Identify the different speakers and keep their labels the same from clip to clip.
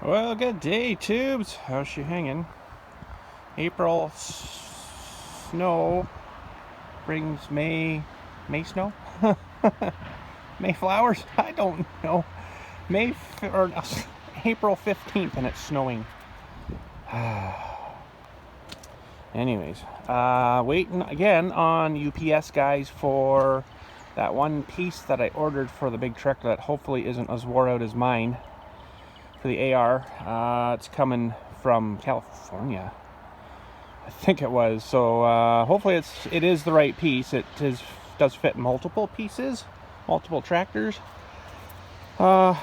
Speaker 1: Well, good day, tubes. How's she hanging? April snow brings May snow? May flowers? I don't know. April 15th and it's snowing. Anyways, waiting again on UPS guys for that one piece that I ordered for the big truck that hopefully isn't as wore out as mine. For the AR, it's coming from California, I think it was. So hopefully it is the right piece. Does fit multiple pieces, multiple tractors. But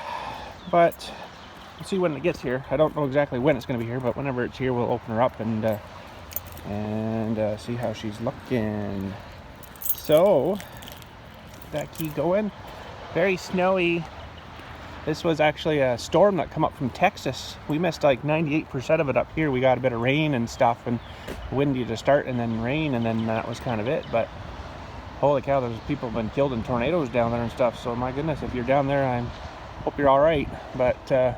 Speaker 1: we'll see when it gets here. I don't know exactly when it's going to be here, but whenever it's here, we'll open her up and see how she's looking. So that key going. Very snowy. This was actually a storm that come up from Texas. We missed like 98% of it up here. We got a bit of rain and stuff and windy to start and then rain, and then that was kind of it. But holy cow, there's people have been killed in tornadoes down there and stuff. So my goodness, if you're down there, I hope you're all right. But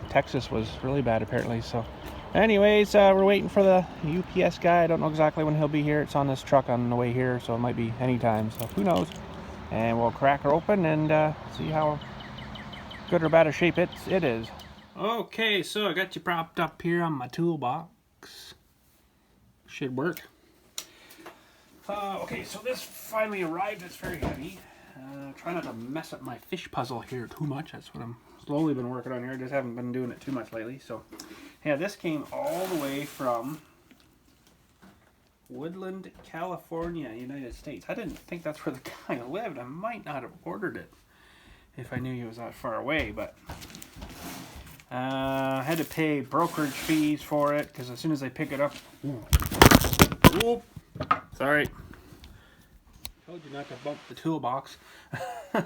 Speaker 1: Texas was really bad apparently. So anyways, we're waiting for the UPS guy. I don't know exactly when he'll be here. It's on this truck on the way here, so it might be anytime. So who knows? And we'll crack her open and see how good or bad a shape it is. Okay, so I got you propped up here on my toolbox. Should work. Okay, so this finally arrived. It's very heavy. Try not to mess up my fish puzzle here too much. That's what I'm slowly been working on here. Just haven't been doing it too much lately. So yeah, this came all the way from Woodland, California, United States. I didn't think that's where the guy lived. I might not have ordered it if I knew he was that far away, but I had to pay brokerage fees for it because as soon as I pick it up, ooh, sorry, told you not to bump the toolbox. Yeah,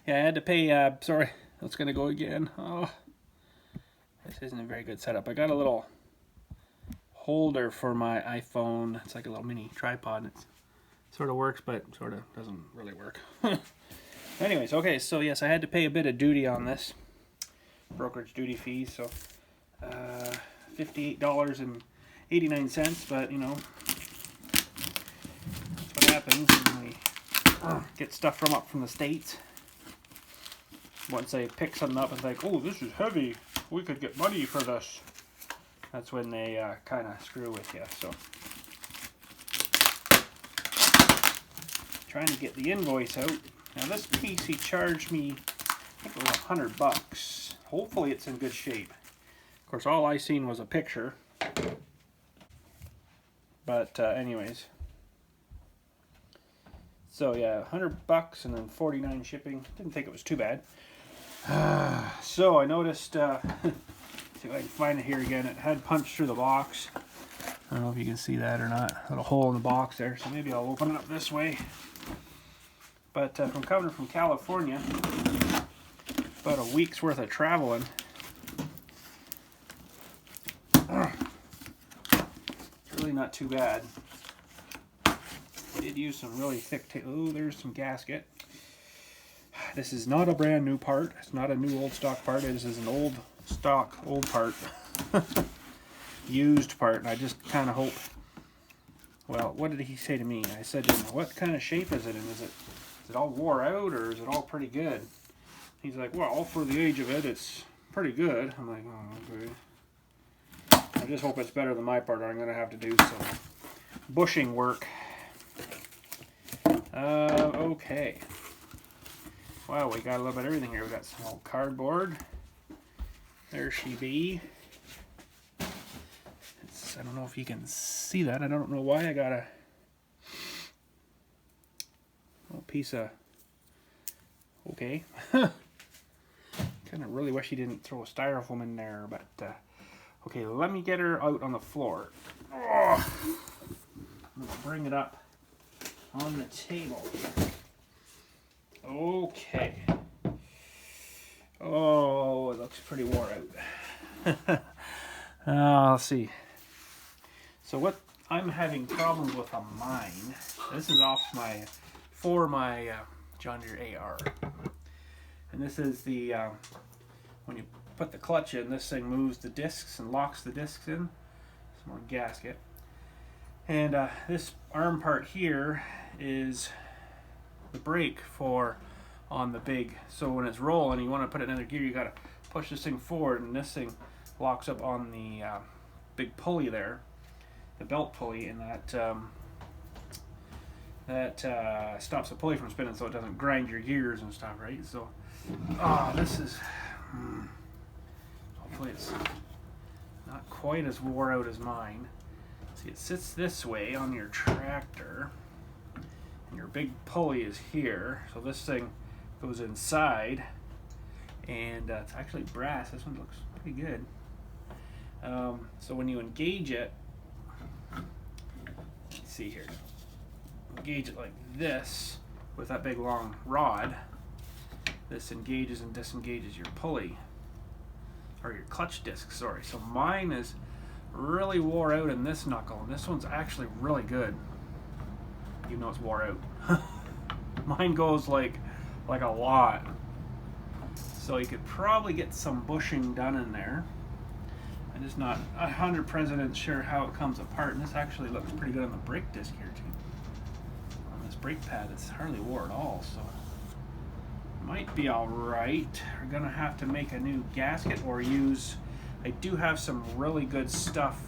Speaker 1: I had to pay. Sorry, that's gonna go again. Oh, this isn't a very good setup. I got a little holder for my iPhone. It's like a little mini tripod. It sort of works, but sort of doesn't really work. Anyways, okay, so yes, I had to pay a bit of duty on this, brokerage duty fees, so $58.89, but you know, that's what happens when we get stuff from the States. Once I pick something up, it's like, oh, this is heavy, we could get money for this. That's when they kind of screw with you, so. Trying to get the invoice out. Now this piece he charged me, I think it was $100. Hopefully it's in good shape. Of course, all I seen was a picture. But anyways. So yeah, $100 and then $49 shipping. Didn't think it was too bad. So I noticed, see if I can find it here again. It had punched through the box. I don't know if you can see that or not. A little hole in the box there. So maybe I'll open it up this way. But from coming from California, about a week's worth of traveling. It's really not too bad. Did use some really thick tape. Oh, there's some gasket. This is not a brand new part. It's not a new old stock part. This is an old stock, old part. Used part. And I just kind of hope. Well, what did he say to me? I said to him, what kind of shape is it? And is it all wore out or is it all pretty good? He's like, well, for the age of it, it's pretty good. I'm like, oh, okay. I just hope it's better than my part, or I'm going to have to do some bushing work. Okay. Wow, we got a little bit of everything here. We got some old cardboard. There she be. I don't know if you can see that. I don't know why I got a little piece of. Okay. Kind of really wish he didn't throw a styrofoam in there, but okay, let me get her out on the floor. Oh, I'm gonna bring it up on the table. Okay. Oh, it looks pretty wore out. Let's see. So what I'm having problems with on mine. This is off my John Deere AR, and this is the when you put the clutch in, this thing moves the discs and locks the discs in. It's more gasket. And this arm part here is the brake for on the big. So when it's rolling, you want to put it in another gear, you got to push this thing forward, and this thing locks up on the big pulley there, the belt pulley, and that stops the pulley from spinning, so it doesn't grind your gears and stuff, right? So, this is. Hopefully, it's not quite as wore out as mine. See, it sits this way on your tractor, and your big pulley is here. So this thing goes inside, and it's actually brass. This one looks pretty good. So when you engage it, let's see here, engage it like this with that big long rod. This engages and disengages your pulley, or your clutch disc, sorry. So mine is really wore out in this knuckle, and this one's actually really good, even though it's wore out. Mine goes like a lot. So you could probably get some bushing done in there. I'm just not 100% sure how it comes apart, and this actually looks pretty good on the brake disc here too. On this brake pad, it's hardly wore at all, so might be all right. We're gonna have to make a new gasket or use. I do have some really good stuff.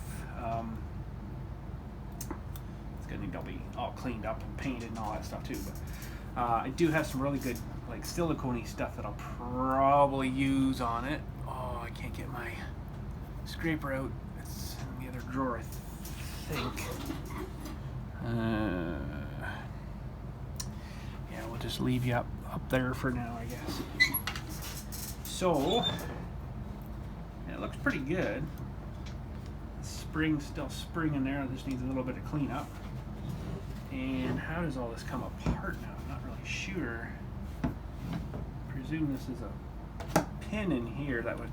Speaker 1: It's gonna need to be all cleaned up and painted and all that stuff too. But I do have some really good like silicone-y stuff that I'll probably use on it. Oh, I can't get my scraper out. It's in the other drawer, I think. Yeah, we'll just leave you up there for now, I guess. So, it looks pretty good. Spring's still spring in there. It just needs a little bit of cleanup. And how does all this come apart now? I'm not really sure. I presume this is a pin in here that would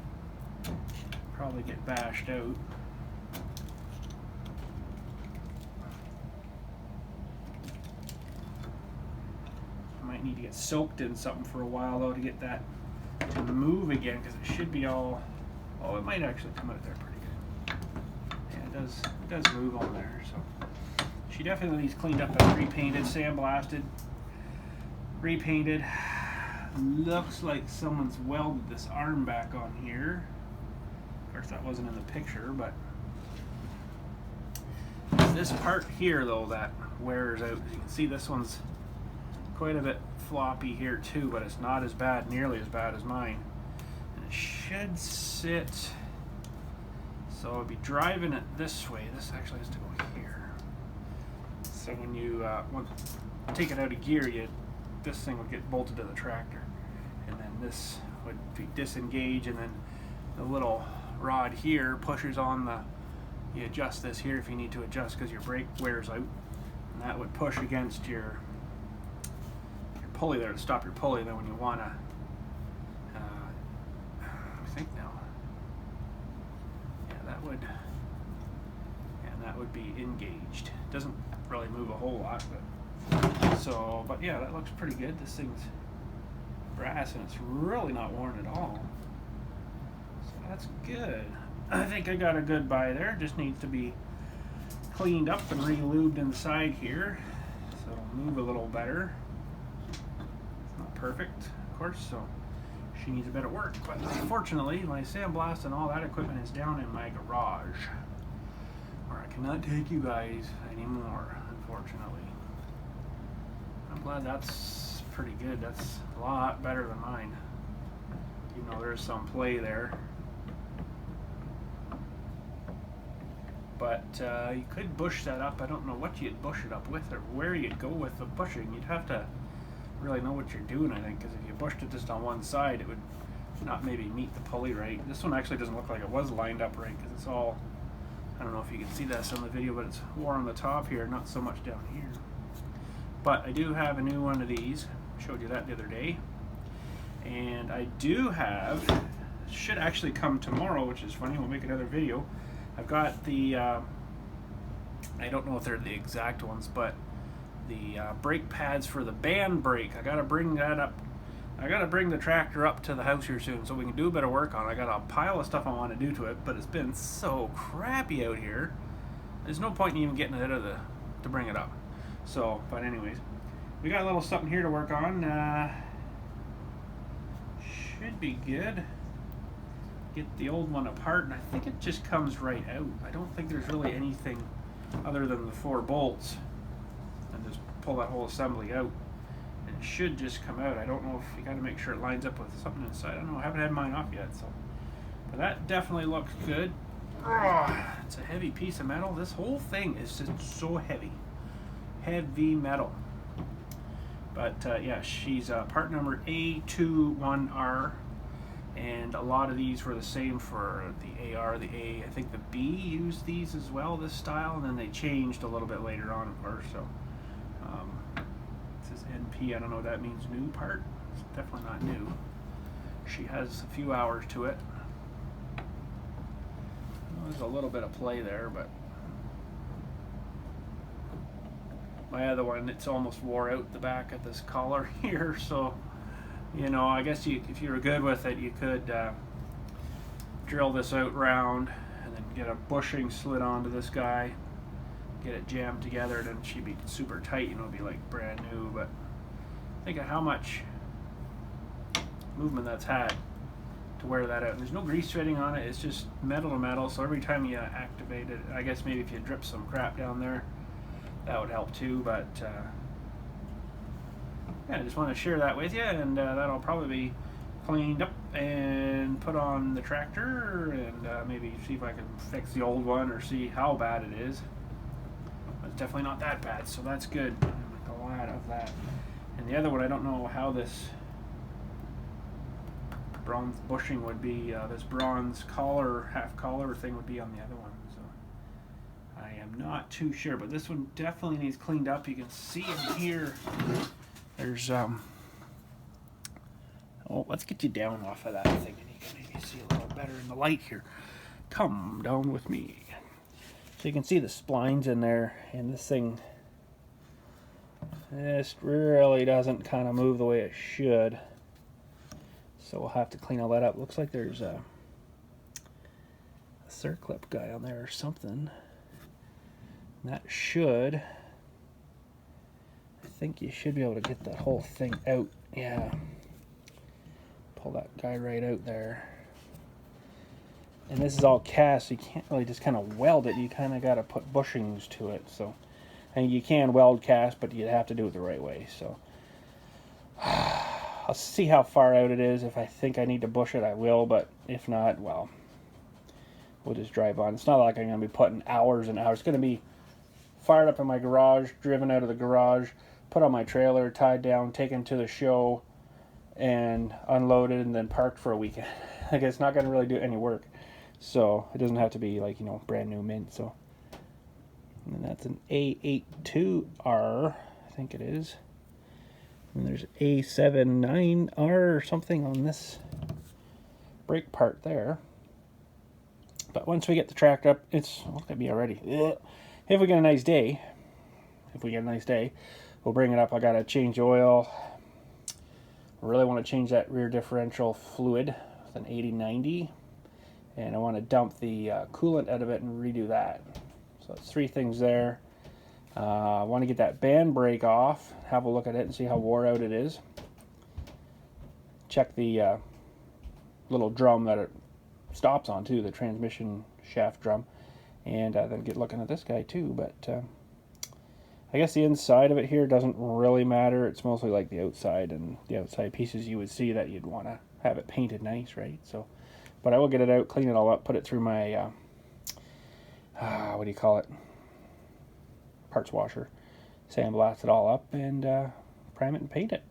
Speaker 1: probably get bashed out. Might need to get soaked in something for a while though to get that to move again, because it should be all. Oh, it might actually come out there pretty good. Yeah, it does move on there. So she definitely needs cleaned up and repainted, sandblasted, repainted. Looks like someone's welded this arm back on here. Of course, that wasn't in the picture, but this part here though that wears out. You can see this one's quite a bit floppy here too, but it's not as bad, nearly as bad as mine. And it should sit, so I'll be driving it this way. This actually has to go here. So when you take it out of gear, this thing would get bolted to the tractor, and then this would be disengaged, and then the little rod here pushes on the. You adjust this here if you need to adjust because your brake wears out, and that would push against your pulley there to stop your pulley. Then when you want to, I think now, yeah, that would be engaged. Doesn't really move a whole lot, but yeah, that looks pretty good. This thing's brass and it's really not worn at all, so that's good. I think I got a good buy there. Just needs to be cleaned up and re-lubed inside here, so it'll move a little better. Perfect, of course, so she needs a bit of work, but unfortunately my sandblast and all that equipment is down in my garage, where I cannot take you guys anymore, unfortunately. I'm glad that's pretty good. That's a lot better than mine. You know, there's some play there, but you could bush that up. I don't know what you'd bush it up with or where you'd go with the bushing. You'd have to really know what you're doing, I think, because if you bushed it just on one side, it would not maybe meet the pulley right. This one actually doesn't look like it was lined up right, because it's all, I don't know if you can see this on the video, but it's wore on the top here, not so much down here. But I do have a new one of these. I showed you that the other day. And I do have, should actually come tomorrow, which is funny, we'll make another video. I've got the, I don't know if they're the exact ones, but the brake pads for the band brake. I gotta bring that up I gotta bring the tractor up to the house here soon so we can do a bit of work on it. I got a pile of stuff I want to do to it, but it's been so crappy out here. There's no point in even getting it out of to bring it up. So, but anyways, we got a little something here to work on. Should be good. Get the old one apart, and I think it just comes right out. I don't think there's really anything other than the 4 bolts, and just pull that whole assembly out. It should just come out. I don't know if you got to make sure it lines up with something inside. I don't know. I haven't had mine off yet, so. But that definitely looks good. Oh, it's a heavy piece of metal. This whole thing is just so heavy. Heavy metal. But yeah, she's part number A21R, and a lot of these were the same for the AR, the A. I think the B used these as well, this style, and then they changed a little bit later on, of course. So. NP, I don't know what that means, new part. It's definitely not new. She has a few hours to it. Well, there's a little bit of play there, but my other one, it's almost wore out the back of this collar here, so you know, I guess if you were good with it, you could drill this out round and then get a bushing slid onto this guy, get it jammed together, and then she'd be super tight, you know, it'd be like brand new. But think of how much movement that's had to wear that out. And there's no grease fitting on it, it's just metal to metal, so every time you activate it, I guess maybe if you drip some crap down there, that would help too. But yeah, I just want to share that with you, and that'll probably be cleaned up and put on the tractor, and maybe see if I can fix the old one or see how bad it is. It's definitely not that bad, so that's good. I'm glad of that. And the other one, I don't know how this bronze bushing would be, this bronze collar, half collar thing would be on the other one. So I am not too sure, but this one definitely needs cleaned up. You can see in here, there's, oh, let's get you down off of that thing, and you can maybe see a little better in the light here. Come down with me. So you can see the splines in there, and this thing just really doesn't kind of move the way it should. So we'll have to clean all that up. Looks like there's a circlip guy on there or something. And that should, I think you should be able to get that whole thing out. Yeah. Pull that guy right out there. And this is all cast, so you can't really just kind of weld it. You kind of got to put bushings to it. So, and you can weld cast, but you have to do it the right way. So, I'll see how far out it is. If I think I need to bush it, I will. But if not, well, we'll just drive on. It's not like I'm going to be putting hours and hours. It's going to be fired up in my garage, driven out of the garage, put on my trailer, tied down, taken to the show, and unloaded, and then parked for a weekend. Like, it's not going to really do any work. So it doesn't have to be like, you know, brand new mint. So, and that's an A82R, I think it is. And there's A79R or something on this brake part there. But once we get the tractor up, it's, look at me already. If we get a nice day, we'll bring it up. I gotta change oil. I really want to change that rear differential fluid with an 8090. And I want to dump the coolant out of it and redo that. So it's 3 things there. I want to get that band brake off, have a look at it and see how wore out it is. Check the little drum that it stops on too, the transmission shaft drum. And then get looking at this guy too. But I guess the inside of it here doesn't really matter. It's mostly like the outside, and the outside pieces you would see that you'd want to have it painted nice, right? So. But I will get it out, clean it all up, put it through my, what do you call it, parts washer, sandblast it all up, and prime it and paint it.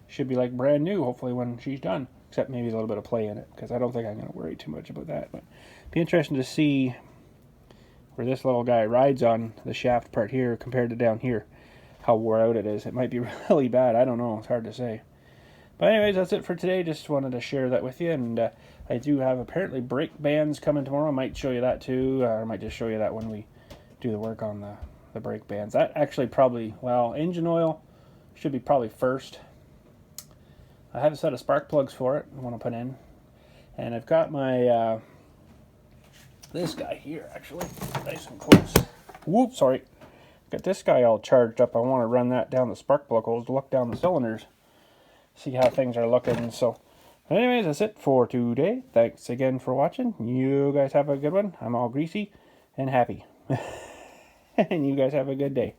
Speaker 1: Should be like brand new, hopefully, when she's done, except maybe a little bit of play in it, because I don't think I'm going to worry too much about that. But be interesting to see where this little guy rides on the shaft part here compared to down here, how wore out it is. It might be really bad, I don't know, it's hard to say. But anyways, that's it for today. Just wanted to share that with you. And I do have apparently brake bands coming tomorrow. I might show you that too. Or I might just show you that when we do the work on the brake bands. That actually probably, well, engine oil should be probably first. I have a set of spark plugs for it I want to put in. And I've got my, this guy here actually, nice and close. Whoop, sorry. Got this guy all charged up. I want to run that down the spark plug holes to look down the cylinders, see how things are looking. So anyways, that's it for today. Thanks again for watching. You guys have a good one. I'm all greasy and happy. And you guys have a good day.